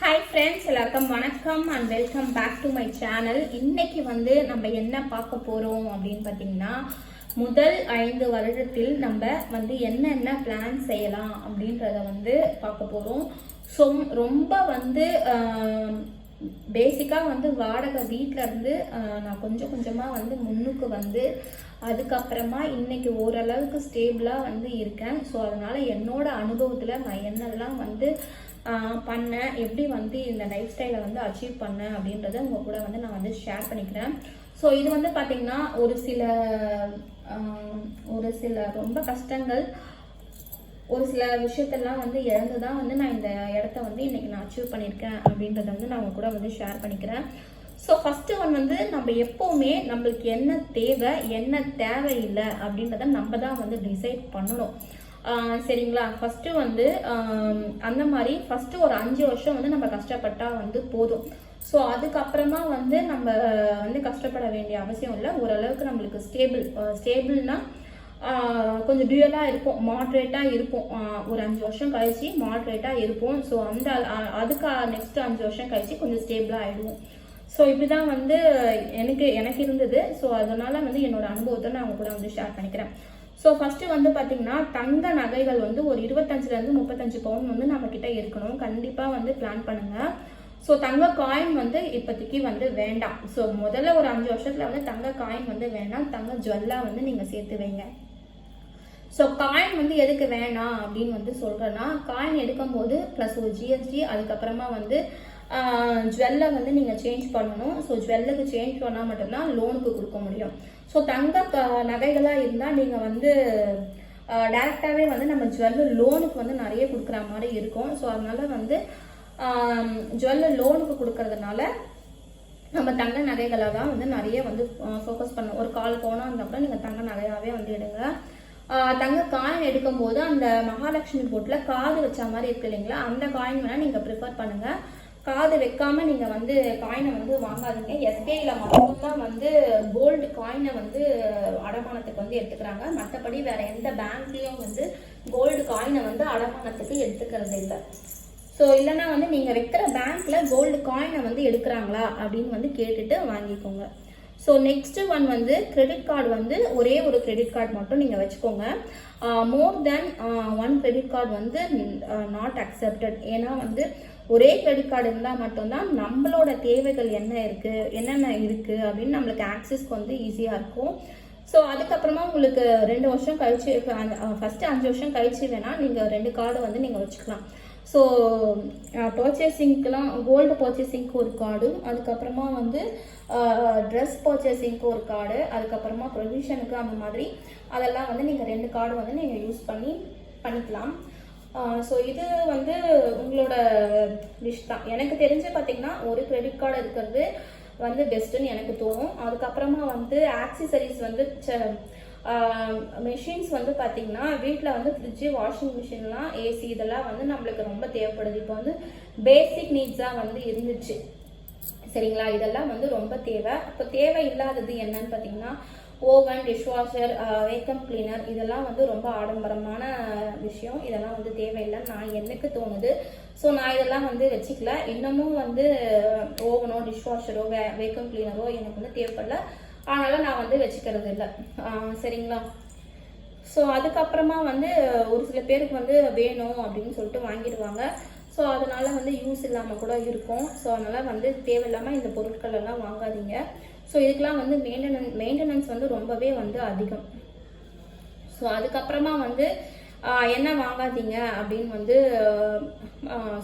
Hi friends, எல்லாருக்கும் வணக்கம் and welcome back to my channel. இன்னைக்கு வந்து நம்ம என்ன பார்க்க போகிறோம் அப்படின்னு பார்த்தீங்கன்னா, முதல் 5 வருடத்தில் நம்ம வந்து என்னென்ன பிளான் செய்யலாம் அப்படின்றத வந்து பார்க்க போகிறோம். ஸோ ரொம்ப வந்து பேசிக்காக வந்து வாடகை வீட்டில் இருந்து நான் கொஞ்சம் கொஞ்சமாக வந்து முன்னுக்கு வந்து அதுக்கப்புறமா இன்னைக்கு ஓரளவுக்கு ஸ்டேபிளாக வந்து இருக்கேன். ஸோ அதனால் என்னோட அனுபவத்தில் நான் என்னெல்லாம் வந்து பண்ணேன், எப்படி வந்து இந்த லைஃப் ஸ்டைலை வந்து அச்சீவ் பண்ணேன் அப்படின்றத உங்கள் கூட வந்து நான் வந்து ஷேர் பண்ணிக்கிறேன். ஸோ இது வந்து பார்த்திங்கன்னா ஒரு சில ரொம்ப கஷ்டங்கள், ஒரு சில விஷயத்தெல்லாம் வந்து இழந்து தான் வந்து நான் இந்த இடத்த வந்து இன்னைக்கு நான் அச்சீவ் பண்ணியிருக்கேன் அப்படின்றத வந்து நான் உங்க கூட வந்து ஷேர் பண்ணிக்கிறேன். ஸோ ஃபஸ்ட்டு ஒன் வந்து நம்ம எப்போவுமே நம்மளுக்கு என்ன தேவை என்ன தேவையில்லை அப்படின்றத நம்ம தான் வந்து டிசைட் பண்ணணும். சரிங்களா? ஃபஸ்ட்டு வந்து அந்த மாதிரி ஃபஸ்ட்டு ஒரு 5 வருஷம் வந்து நம்ம கஷ்டப்பட்டால் வந்து போதும். ஸோ அதுக்கப்புறமா வந்து நம்ம வந்து கஷ்டப்பட வேண்டிய அவசியம் இல்லை. ஓரளவுக்கு நம்மளுக்கு ஸ்டேபிள்னா கொஞ்சம் டியூவலாக இருப்போம், மாட்ரேட்டாக இருப்போம். ஒரு 5 வருஷம் கழிச்சு மாட்ரேட்டாக இருப்போம். ஸோ அதுக்கு நெக்ஸ்ட் 5 வருஷம் கழிச்சு கொஞ்சம் ஸ்டேபிளாக ஆகிடுவோம். ஸோ இப்படி தான் வந்து எனக்கு இருந்தது. ஸோ அதனால வந்து என்னோட அனுபவத்தை நான் அவங்க கூட வந்து ஷேர் பண்ணிக்கிறேன். ஸோ ஃபஸ்ட்டு வந்து பார்த்தீங்கன்னா, தங்க நகைகள் வந்து ஒரு 25 to 35 பவுன் வந்து நம்ம கிட்ட இருக்கணும். கண்டிப்பாக வந்து பிளான் பண்ணுங்க. ஸோ தங்க காயின் வந்து இப்போதைக்கு வந்து வேண்டாம். ஸோ முதல்ல ஒரு 5 வருஷத்துல வந்து தங்க காயின் வந்து வேண்டாம், தங்க ஜுவல்லா வந்து நீங்கள் சேர்த்து வைங்க. ஸோ காயின் வந்து எதுக்கு வேணாம் அப்படின்னு வந்து சொல்கிறேன்னா, காயின் எடுக்கும்போது ப்ளஸ் ஒரு ஜிஎஸ்டி, அதுக்கப்புறமா வந்து ஜுவல்லை வந்து நீங்கள் சேஞ்ச் பண்ணணும். ஸோ ஜுவல்லுக்கு சேஞ்ச் பண்ணால் மட்டும்தான் லோனுக்கு கொடுக்க முடியும். ஸோ தங்க நகைகளாக இருந்தால் நீங்கள் வந்து டைரெக்டாகவே வந்து நம்ம ஜுவல்லு லோனுக்கு வந்து நிறைய கொடுக்குற மாதிரி இருக்கும். ஸோ அதனால் வந்து ஜுவல்லு லோனுக்கு கொடுக்கறதுனால நம்ம தங்க நகைகளாக தான் வந்து நிறைய வந்து ஃபோக்கஸ் பண்ணணும். ஒரு 1/4 பவுனாக இருந்தால் கூட நீங்கள் தங்க நகையாகவே வந்து எடுங்க. தங்க காயின் எடுக்கும்போது அந்த மகாலட்சுமி போட்டில் காது வச்ச மாதிரி இருக்கு இல்லைங்களா, அந்த காயின் வேணால் நீங்கள் ப்ரிஃபர் பண்ணுங்கள். காது வைக்காம நீங்கள் வந்து காயினை வந்து வாங்காதீங்க. எஸ்பிஐல மட்டும்தான் வந்து கோல்டு காயினை வந்து அடமானத்துக்கு வந்து எடுத்துக்கிறாங்க. மற்றபடி வேற எந்த பேங்க்லேயும் வந்து கோல்டு காயினை வந்து அடமானத்துக்கு எடுத்துக்கிறது இல்லை. ஸோ இல்லைன்னா வந்து நீங்கள் வைக்கிற பேங்க்ல கோல்டு காயினை வந்து எடுக்கிறாங்களா அப்படின்னு வந்து கேட்டுட்டு வாங்கிக்கோங்க. ஸோ நெக்ஸ்ட் ஒன் வந்து கிரெடிட் கார்டு வந்து ஒரே ஒரு கிரெடிட் கார்டு மட்டும் நீங்கள் வச்சுக்கோங்க. மோர் தேன் 1 கிரெடிட் கார்டு வந்து நாட் அக்செப்டட். ஏன்னா வந்து ஒரே கிரெடிட் கார்டு இருந்தால் மட்டும்தான் நம்மளோட தேவைகள் என்னென்ன இருக்குது அப்படின்னு நம்மளுக்கு ஆக்சஸ்க்கு வந்து ஈஸியாக இருக்கும். ஸோ அதுக்கப்புறமா உங்களுக்கு 2 வருஷம் கழிச்சு, ஃபஸ்ட்டு 5 வருஷம் கழிச்சு வேணால் நீங்கள் 2 கார்டு வந்து நீங்கள் வச்சுக்கலாம். ஸோ பர்ச்சேசிங்க்கெலாம் கோல்டு பர்ச்சேசிங்க்கு ஒரு கார்டு, அதுக்கப்புறமா வந்து ட்ரெஸ் பர்ச்சேசிங்க்கு ஒரு கார்டு, அதுக்கப்புறமா ப்ரொவிஷனுக்கு அந்த மாதிரி அதெல்லாம் வந்து நீங்கள் 2 கார்டு வந்து நீங்கள் யூஸ் பண்ணிக்கலாம். ஸோ இது வந்து உங்களோட விஷ் தான். எனக்கு தெரிஞ்சு பார்த்தீங்கன்னா ஒரு கிரெடிட் கார்டு இருக்கிறது வந்து பெஸ்ட்டுன்னு எனக்கு தோணும். அதுக்கப்புறமா வந்து ஆக்சசரிஸ் வந்து மெஷின்ஸ் வந்து பார்த்தீங்கன்னா வீட்டில் வந்து ஃப்ரிட்ஜு, வாஷிங் மிஷின்லாம், ஏசி இதெல்லாம் வந்து நம்மளுக்கு ரொம்ப தேவைப்படுது. இப்போ வந்து பேசிக் நீட்ஸாக வந்து இருந்துச்சு, சரிங்களா? இதெல்லாம் வந்து ரொம்ப தேவை. இப்போ தேவை இல்லாதது என்னன்னு பார்த்தீங்கன்னா, ஓவன், டிஷ்வாஷர், வேக்கம் கிளீனர் இதெல்லாம் வந்து ரொம்ப ஆடம்பரமான விஷயம். இதெல்லாம் வந்து தேவையில்லைன்னு எனக்கு தோணுது. ஸோ நான் இதெல்லாம் வந்து வச்சுக்கல. இன்னமும் வந்து ஓவனோ, டிஷ்வாஷரோ, வேக்கம் கிளீனரோ எனக்கு வந்து தேவைப்படல. அதனால் நான் வந்து வச்சுக்கிறது இல்லை, சரிங்களா? ஸோ அதுக்கப்புறமா வந்து ஒரு சில பேருக்கு வந்து வேணும் அப்படின்னு சொல்லிட்டு வாங்கிடுவாங்க. ஸோ அதனால வந்து யூஸ் இல்லாமல் கூட இருக்கும். ஸோ அதனால் வந்து தேவையில்லாமல் இந்த பொருட்கள் எல்லாம் வாங்காதீங்க. ஸோ இதுக்கெலாம் வந்து மெயின்டெனன்ஸ் வந்து ரொம்பவே வந்து அதிகம். ஸோ அதுக்கப்புறமா வந்து என்ன வாங்காதீங்க அப்படின்னு வந்து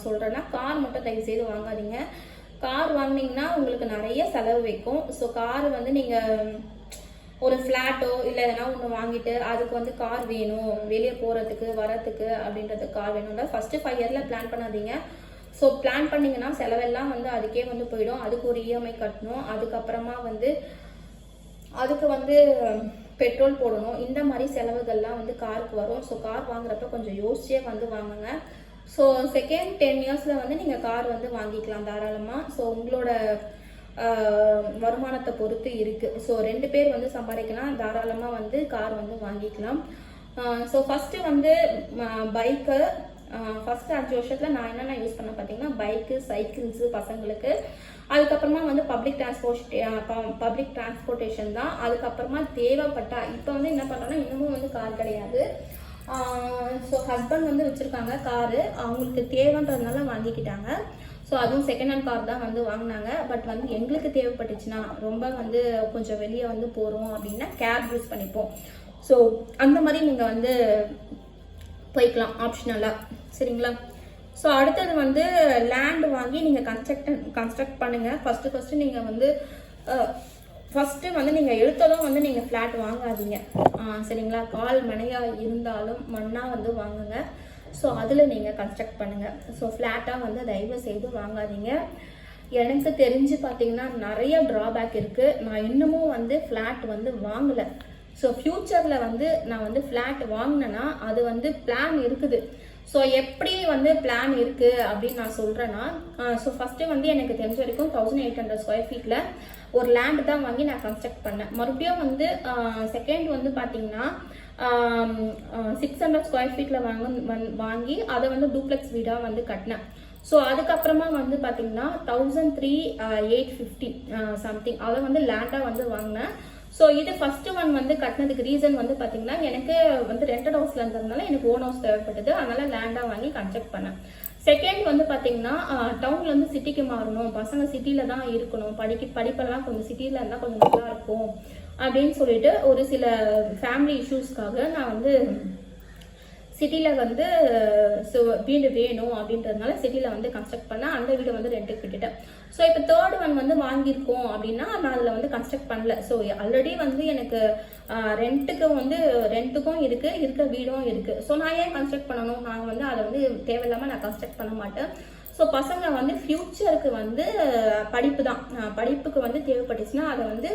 சொல்கிறேன்னா, கார் மட்டும் தயவு செய்து வாங்காதீங்க. கார் வாங்கினீங்கன்னா உங்களுக்கு நிறைய செலவு வைக்கும். ஸோ கார் வந்து நீங்கள் ஒரு ஃப்ளாட்டோ இல்லை எதனா ஒன்று வாங்கிட்டு அதுக்கு வந்து கார் வேணும், வெளியே போகிறதுக்கு வரத்துக்கு அப்படின்றதுக்கு கார் வேணும்ல, ஃபஸ்ட்டு 5 இயரில் பிளான் பண்ணாதீங்க. ஸோ பிளான் பண்ணிங்கன்னா செலவெல்லாம் வந்து அதுக்கே வந்து போயிடும். அதுக்கு ஒரு இஎம்ஐ கட்டணும், அதுக்கப்புறமா வந்து அதுக்கு வந்து பெட்ரோல் போடணும். இந்த மாதிரி செலவுகள்லாம் வந்து காருக்கு வரும். ஸோ கார் வாங்குறப்ப கொஞ்சம் யோசிச்சே வந்து வாங்குங்க. ஸோ செகண்ட் 10 இயர்ஸில் வந்து நீங்கள் கார் வந்து வாங்கிக்கலாம் தாராளமாக. ஸோ உங்களோட வருமானத்தை பொறுத்து இருக்குது. ஸோ 2 பேர் வந்து சம்பாதிக்கலாம், தாராளமாக வந்து கார் வந்து வாங்கிக்கலாம். ஸோ ஃபஸ்ட்டு வந்து பைக்கு, ஃபர்ஸ்ட் 5 வருஷத்தில் நான் என்னென்ன யூஸ் பண்ண பார்த்தீங்கன்னா பைக்கு, சைக்கிள்ஸு பசங்களுக்கு, அதுக்கப்புறமா வந்து பப்ளிக் டிரான்ஸ்போர்ட்டேஷன் தான். அதுக்கப்புறமா தேவைப்பட்டா இப்போ வந்து என்ன பண்ணுறோன்னா இன்னமும் வந்து கார் கிடையாது. ஸோ ஹஸ்பண்ட் வந்து வச்சுருக்காங்க காரு, அவங்களுக்கு தேவைன்றதுனால வாங்கிக்கிட்டாங்க. ஸோ அதுவும் செகண்ட் ஹேண்ட் கார் தான் வந்து வாங்கினாங்க. பட் வந்து எங்களுக்கு தேவைப்பட்டுச்சுன்னா ரொம்ப வந்து கொஞ்சம் வெளியே வந்து போகிறோம் அப்படின்னா கேப் யூஸ் பண்ணிப்போம். ஸோ அந்த மாதிரி நீங்கள் வந்து போய்க்கலாம் ஆப்ஷனலாக, சரிங்களா? ஸோ அடுத்தது வந்து லேண்ட் வாங்கி நீங்கள் கன்ஸ்ட்ரக்ட் பண்ணுங்கள். ஃபஸ்ட்டு நீங்கள் வந்து ஃபஸ்ட்டு வந்து நீங்கள் எடுத்ததும் வந்து நீங்கள் ஃப்ளாட் வாங்காதீங்க, சரிங்களா? கால் மனையாக இருந்தாலும் மண்ணாக வந்து வாங்குங்க. ஸோ அதில் நீங்கள் கன்ஸ்ட்ரக்ட் பண்ணுங்கள். ஸோ ஃப்ளாட்டாக வந்து தயவு செய்து வாங்காதீங்க. எனக்கு தெரிஞ்சு பார்த்தீங்கன்னா நிறைய ட்ராபேக் இருக்குது. நான் இன்னமும் வந்து ஃப்ளாட் வந்து வாங்கலை. ஸோ ஃப்யூச்சரில் வந்து நான் வந்து ஃப்ளாட் வாங்கினேன்னா அது வந்து பிளான் இருக்குது. ஸோ எப்படி வந்து பிளான் இருக்குது அப்படின்னு நான் சொல்கிறேன்னா, ஸோ ஃபஸ்ட்டு வந்து எனக்கு தெரிஞ்ச வரைக்கும் 1800 ஸ்கொயர் ஃபீட்டில் ஒரு லேண்டு தான் வாங்கி நான் கன்ஸ்ட்ரக்ட் பண்ணேன். மறுபடியும் வந்து செகண்ட் வந்து பார்த்தீங்கன்னா 600 ஸ்கொயர் ஃபீட்டில் வாங்கி அதை வந்து டூப்ளெக்ஸ் வீடாக வந்து கட்டினேன். ஸோ அதுக்கப்புறமா வந்து பார்த்தீங்கன்னா 13,850 சம்திங் அதை வந்து லேண்டாக வந்து வாங்கினேன். ஸோ இது ஃபர்ஸ்ட் ஒன் வந்து கட்டினதுக்கு ரீசன் வந்து பார்த்தீங்கன்னா எனக்கு வந்து ரெண்டட் ஹவுஸ்ல இருந்ததுனால எனக்கு ஓன் ஹவுஸ் தேவைப்பட்டது, அதனால லேண்டாக வாங்கி கன்ஸ்ட்ரக்ட் பண்ணேன். செகண்ட் வந்து பார்த்தீங்கன்னா டவுன்லேருந்து சிட்டிக்கு மாறணும், பசங்க சிட்டியில் தான் இருக்கணும், படிப்பெல்லாம் கொஞ்சம் சிட்டியில் இருந்தால் கொஞ்சம் நல்லா இருக்கும் அப்படின்னு சொல்லிட்டு ஒரு சில ஃபேமிலி இஷ்யூஸ்க்காக நான் வந்து சிட்டியில் வந்து வீடு வேணும் அப்படின்றதுனால சிட்டியில் வந்து கன்ஸ்ட்ரக்ட் பண்ணேன். அந்த வீடு வந்து ரெண்ட்டுக்கு விட்டுட்டேன். ஸோ இப்போ தேர்ட் ஒன் வந்து வாங்கியிருக்கோம் அப்படின்னா நான் அதில் வந்து கன்ஸ்ட்ரக்ட் பண்ணல. ஸோ ஆல்ரெடி வந்து எனக்கு ரெண்ட்டுக்கும் இருக்க வீடும் இருக்குது. ஸோ நான் ஏன் கன்ஸ்ட்ரக்ட் பண்ணணும்? நான் வந்து அதை வந்து தேவையில்லாமல் நான் கன்ஸ்ட்ரக்ட் பண்ண மாட்டேன். ஸோ பசங்க வந்து ஃப்யூச்சருக்கு வந்து படிப்புக்கு வந்து தேவைப்பட்டுச்சுன்னா அதை வந்து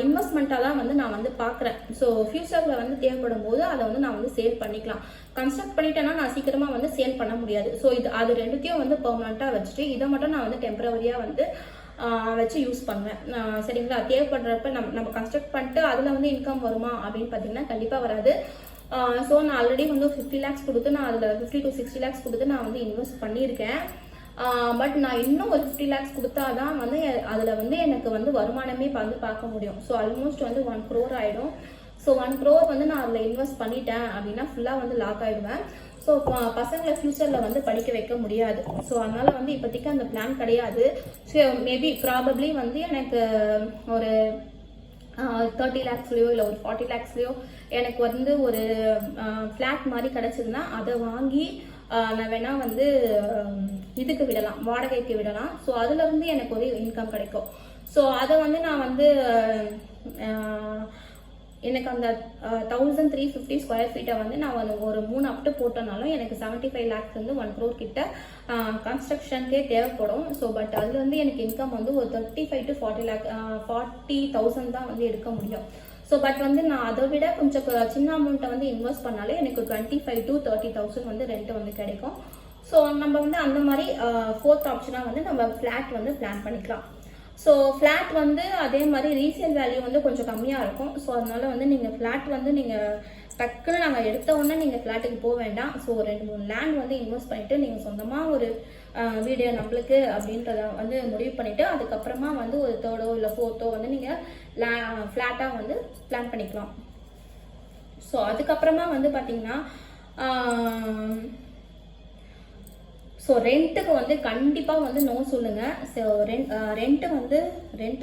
இன்வெஸ்ட்மெண்ட்டாக தான் வந்து நான் வந்து பார்க்குறேன். ஸோ ஃபியூச்சரில் வந்து தேவைப்படும் போது அதை வந்து நான் வந்து சேல் பண்ணிக்கலாம். கன்ஸ்ட்ரக்ட் பண்ணிட்டேன்னா நான் சீக்கிரமாக வந்து சேல் பண்ண முடியாது. ஸோ அது ரெண்டுத்தையும் வந்து பெர்மனண்ட்டாக வச்சுட்டு இதை மட்டும் நான் வந்து டெம்பரவரியாக வந்து வச்சு யூஸ் பண்ணுவேன், சரிங்களா? தேவைப்படுறப்ப நம்ம கன்ஸ்ட்ரக்ட் பண்ணிட்டு அதில் வந்து இன்கம் வருமா அப்படின்னு பார்த்தீங்கன்னா கண்டிப்பாக வராது. ஸோ நான் ஆல்ரெடி வந்து 50 lakhs கொடுத்து நான் அதில் 50 to 60 lakhs கொடுத்து நான் வந்து இன்வெஸ்ட் பண்ணியிருக்கேன். பட் நான் இன்னும் ஒரு 50 lakhs கொடுத்தாதான் வந்து அதில் வந்து எனக்கு வந்து வருமானமே வந்து பார்க்க முடியும். ஸோ ஆல்மோஸ்ட் வந்து 1 crore ஆகிடும். ஸோ 1 crore வந்து நான் அதில் இன்வெஸ்ட் பண்ணிட்டேன் அப்படின்னா ஃபுல்லாக வந்து லாக் ஆகிடுவேன். ஸோ பசங்களை ஃப்யூச்சரில் வந்து படிக்க வைக்க முடியாது. ஸோ அதனால் வந்து இப்போதைக்கு அந்த பிளான் கிடையாது. ஸோ மேபி ப்ராபப்ளி வந்து எனக்கு ஒரு 30 lakhsலையோ இல்லை ஒரு 40 lakhsலையோ எனக்கு வந்து ஒரு ஃப்ளாட் மாதிரி கிடச்சிதுன்னா அதை வாங்கி நான் வேணா வந்து இதுக்கு விடலாம், வாடகைக்கு விடலாம். ஸோ அதுலேருந்து எனக்கு ஒரு இன்கம் கிடைக்கும். ஸோ அதை வந்து நான் வந்து எனக்கு அந்த 1350 ஸ்கொயர் ஃபீட்டை வந்து நான் ஒரு 3 அப்ட்டு போட்டனாலும் எனக்கு 75 lakhs வந்து 1 crore கிட்ட கன்ஸ்ட்ரக்ஷனுக்கே தேவைப்படும். ஸோ பட் அதில் வந்து எனக்கு இன்கம் வந்து ஒரு 35 to 40,000 தான் வந்து எடுக்க முடியும். ஸோ பட் வந்து நான் அதை விட கொஞ்சம் சின்ன அமௌண்ட்டை வந்து இன்வெஸ்ட் பண்ணாலே எனக்கு 25 to 30,000 வந்து ரெண்ட் வந்து கிடைக்கும். ஸோ நம்ம வந்து அந்த மாதிரி ஃபோர்த் ஆப்ஷனாக வந்து நம்ம ஃப்ளாட் வந்து பிளான் பண்ணிக்கலாம். ஸோ ஃப்ளாட் வந்து அதே மாதிரி ரீசேல் வேல்யூ வந்து கொஞ்சம் கம்மியாக இருக்கும். ஸோ அதனால வந்து நீங்கள் ஃப்ளாட் வந்து நீங்கள் டக்குன்னு நாங்கள் எடுத்த உடனே நீங்கள் ஃப்ளாட்டுக்கு போக வேண்டாம். ஸோ 2-3 லேண்ட் வந்து இன்வெஸ்ட் பண்ணிவிட்டு நீங்கள் சொந்தமாக ஒரு வீடு நம்மளுக்கு அப்படின்றத வந்து முடிவு பண்ணிவிட்டு அதுக்கப்புறமா வந்து ஒரு 3rd or 4th வந்து நீங்கள் ஃப்ளாட்டாக வந்து பிளான் பண்ணிக்கலாம். ஸோ அதுக்கப்புறமா வந்து பார்த்தீங்கன்னா ஸோ ரெண்ட்டுக்கு வந்து கண்டிப்பாக வந்து நோ சொல்லுங்கள். ஸோ ரெண்ட்டு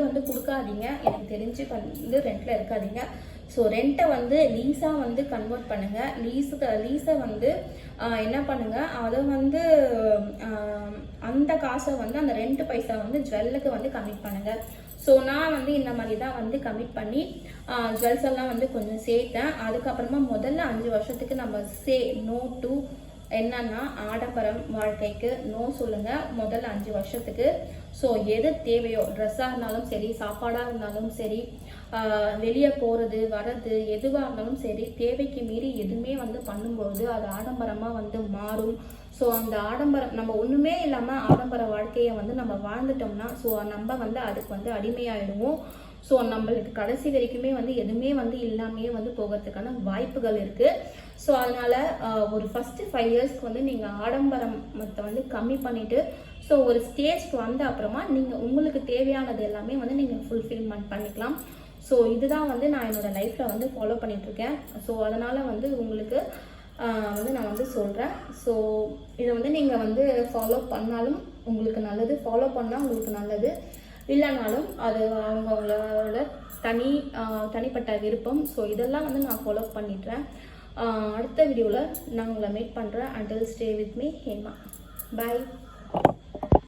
வந்து கொடுக்காதீங்க, எனக்கு தெரிஞ்சு வந்து ரெண்ட்டில் இருக்காதீங்க. ஸோ ரெண்ட்டை வந்து லீஸாக வந்து கன்வெர்ட் பண்ணுங்கள். லீஸை வந்து என்ன பண்ணுங்கள், அதை வந்து அந்த காசை வந்து அந்த ரெண்ட் பைசா வந்து ஜுவல்லுக்கு வந்து கமிட் பண்ணுங்கள். ஸோ நான் வந்து இந்த மாதிரி தான் வந்து கமிட் பண்ணி ஜுவல்ஸ் எல்லாம் வந்து கொஞ்சம் சேர்த்தேன். அதுக்கப்புறமா முதல்ல 5 வருஷத்துக்கு நம்ம நோ டு என்னன்னா ஆடம்பரம் வாழ்க்கைக்கு நோ சொல்லுங்க முதல்ல 5 வருஷத்துக்கு. ஸோ எது தேவையோ, ட்ரெஸ்ஸாக இருந்தாலும் சரி, சாப்பாடாக இருந்தாலும் சரி, வெளியே போகிறது வர்றது எதுவாக இருந்தாலும் சரி, தேவைக்கு மீறி எதுவுமே வந்து பண்ணும்போது அது ஆடம்பரமாக வந்து மாறும். ஸோ அந்த ஆடம்பரம் நம்ம ஒன்றுமே இல்லாமல் ஆடம்பர வாழ்க்கையை வந்து நம்ம வாழ்ந்துட்டோம்னா ஸோ நம்ம வந்து அதுக்கு வந்து அடிமையாயிடுவோம். ஸோ நம்மளுக்கு கடைசி வரைக்குமே வந்து எதுவுமே வந்து இல்லாமையே வந்து போகிறதுக்கான வாய்ப்புகள் இருக்குது. ஸோ அதனால் ஒரு ஃபஸ்ட்டு 5 இயர்ஸ்க்கு வந்து நீங்கள் ஆடம்பரத்தை வந்து கம்மி பண்ணிவிட்டு ஸோ ஒரு ஸ்டேஜ்க்கு வந்த அப்புறமா நீங்கள் உங்களுக்கு தேவையானது எல்லாமே வந்து நீங்கள் ஃபுல்ஃபில்மெண்ட் பண்ணிக்கலாம். ஸோ இதுதான் வந்து நான் என்னோடய லைஃப்பில் வந்து ஃபாலோ பண்ணிகிட்ருக்கேன். ஸோ அதனால் வந்து உங்களுக்கு வந்து நான் வந்து சொல்கிறேன். ஸோ இதை வந்து நீங்கள் வந்து ஃபாலோ பண்ணாலும் உங்களுக்கு நல்லது, ஃபாலோ பண்ணால் உங்களுக்கு நல்லது, இல்லைனாலும் அது அவங்களோட தனிப்பட்ட விருப்பம். ஸோ இதெல்லாம் வந்து நான் ஃபாலோ பண்ணிடுறேன். அடுத்த வீடியோவில் நான் உங்களை மீட் பண்ணுறேன். until stay with me, Hema. Bye.